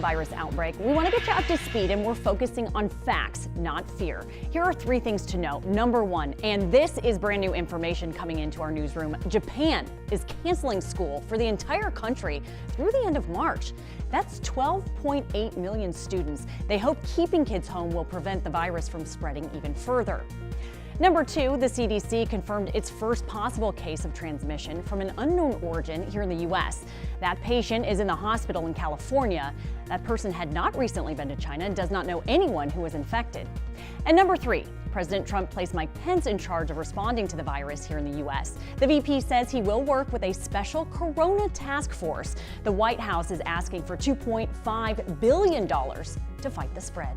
Virus outbreak. We want to get you up to speed, and we're focusing on facts, not fear. Here are 3 things to know. Number 1, and this is brand new information coming into our newsroom, Japan is canceling school for the entire country through the end of March. That's 12.8 million students. They hope keeping kids home will prevent the virus from spreading even further. Number 2, the CDC confirmed its first possible case of transmission from an unknown origin here in the U.S. That patient is in the hospital in California. That person had not recently been to China and does not know anyone who was infected. And number 3, President Trump placed Mike Pence in charge of responding to the virus here in the U.S. The VP says he will work with a special corona task force. The White House is asking for $2.5 billion to fight the spread.